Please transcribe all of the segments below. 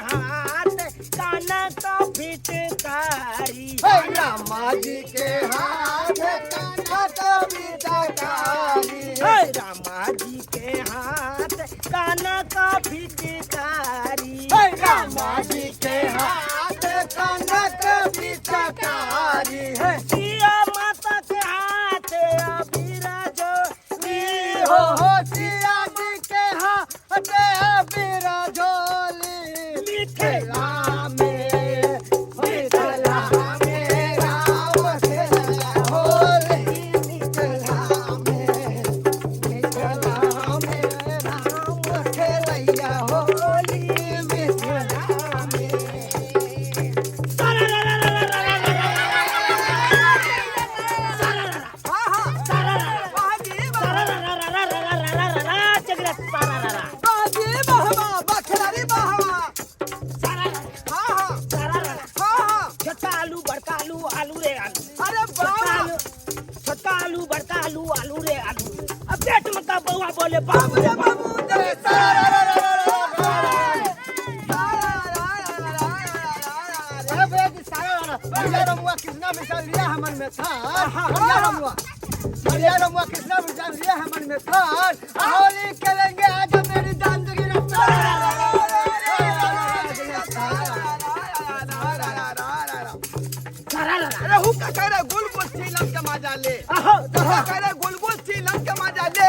हाथ काना का फिटकारी रामा जी के हाथ काना का फिटकारी रामा जी के हाथ काना का फिटकारी रामा जी के हाथ काना का फिटकारी है सिया माता के हाथ अबीरा जो हो सिया जी के हाथ अबीरा झोली मिथिला बोले बाबू रे बाबू कृष्णा मिसाल लिया हमन में था कृष्णा मिसाल लिया हमन में था होली खेलेंगे आज मेरी जान की गोल गोल श्रीलंक के मजा ले गोल गोल श्रीलंक के मजा ले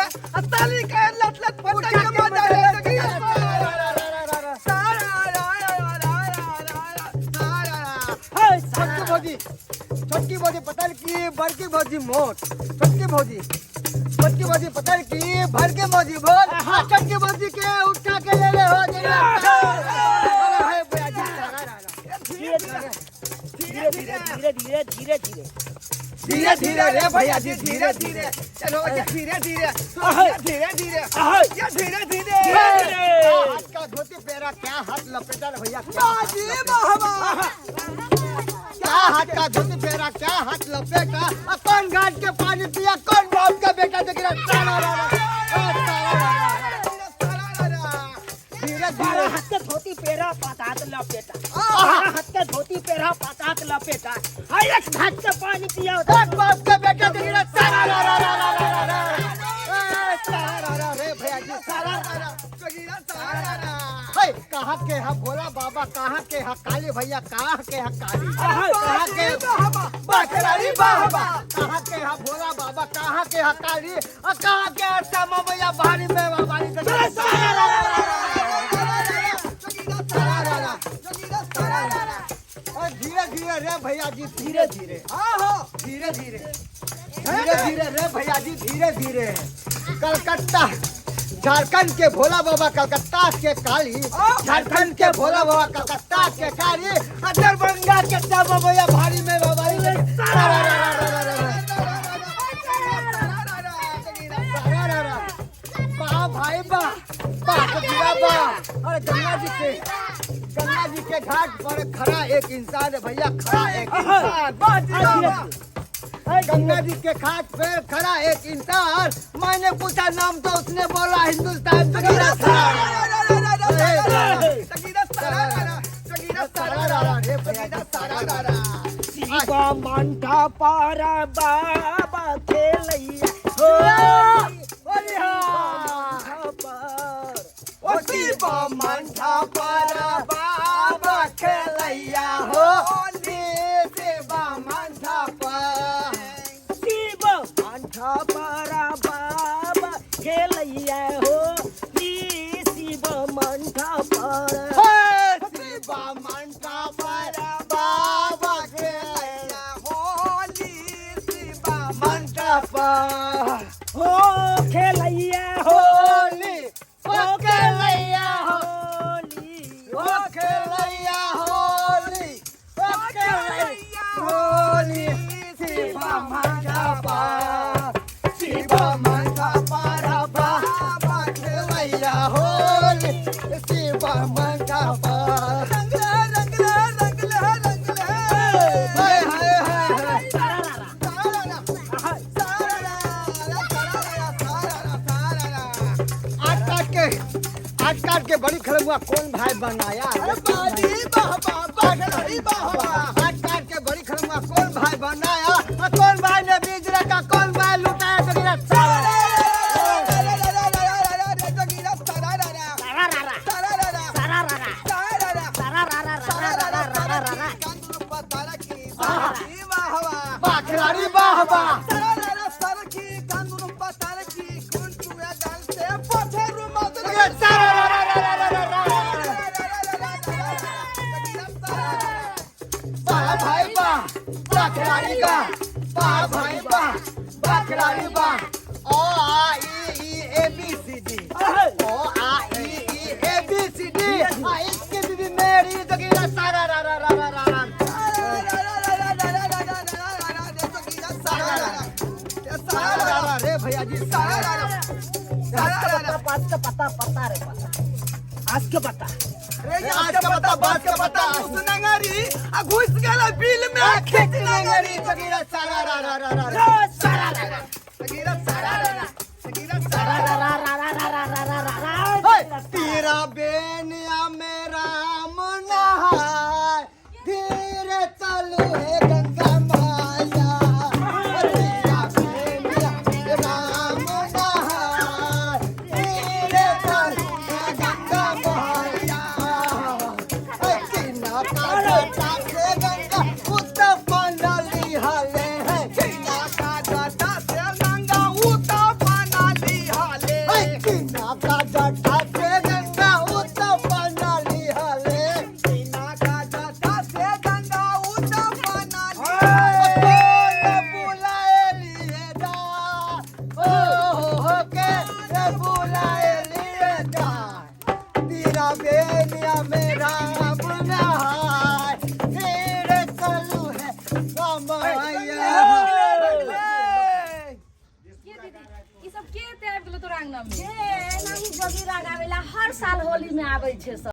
ताली का लत लत पटक के मजा ले छोटकी भौजी पतल की बड़की भौजी मोट छोटकी भौजी पतल की भड़के भौजी बोल छोटकी भौजी के उठा के ले ले हो धीरे धीरे रे भैया जी धीरे धीरे चलो धीरे धीरे हाथ का धोती पेरा क्या हाथ लपेटा भैया क्या हाथ का धोती पेरा क्या हाथ लपेटा कौन घाट के पानी पिया कौन बाप का बेटा देख रहा हाथ धोती पेरा पतात लपेटा हाथ धोती पेरा पतात लपेटा एक घाट के पानी पिया एक बाप का बेटा देख रहा रे भैया जी कहाँ के है भोला बाबा कहाँ के है काली भैया कहाँ के है काली कहाँ के बकरारी बाबा कहाँ के है भोला बाबा कहाँ के है काली और कहाँ के श्यामा भैया भारी में बाबारी धीरे धीरे रे भैया जी धीरे धीरे धीरे धीरे रे भैया जी धीरे धीरे कलकत्ता झारखंड के भोला बाबा कलकत्ता के काली झारखंड के भोला बाबा कलकत्ता के काली दरभंगा के श्यामा भैया भारी में बाबारी भाई बा और गंगा जी के घाट पर खड़ा एक इंसान है भैया खड़ा एक इंसान गंगा जी के घाट पे खड़ा एक इंसान मैंने पूछा नाम तो उसने बोला हिंदुस्तान शिवा मंठा पारा बाबा खेलैया शिवा मंठा पारा बाबा खेलैया हो शिवा मंठा पारा बाबा खेलैया हो शिव मंठा पारा शिवा मंठा पारा बाबा खेलैया होली शिवा मंठा हो खेलैया होली होली हो खेलैया होली खड़ुआ कौन भाई बनाया हाथ काट के बड़ी खड़ुआ कौन भाई बनाया कौन भाई ने बीज रखा कौन भाई लुटाया जोगीरा खिलाड़ी वाह वाह भाई वाह खिलाड़ी वाह भाई वाह खिलाड़ी वाह ओ आ ई A B C D O आ ई ए बी सी डी इसकी बीवी मेरी जोगीरा सारा रा रा रा रा रा रे भैया जी आज का पता रे आज के पता आज का पता बात का पता सुनंगरी घुस गला बिल में खींच नंगरी जोगीरा सारा रा रा रा रा सारा रा रा जोगीरा सारा रा रा जोगीरा सारा सारा रा रा रा रा रा रा रा रा तेरा बेनिया में राम नहाय धीरे चलू है गंगा माया तेरा बेनिया में राम नहाय धीरे चलू है गंगा माया चीना का गटा से गंगा उत्तर पंडाली हाले है चीना का गटा से गंगा उत्तर पंडाली हाले चीना का गटा से गंगा उत्तर पंडाली हाले चीना का गटा से गंगा उत्तर पंडाली बुलाए लिए जा हो के बुलाए लिए जा तेरा बेनिया मेरा अपना है तेरे चलू है कमाया ई सब के ते आबि गेलो तोरा अंगना में ए नाही जोगी राग आवेला हर साल होली में आबै छै सब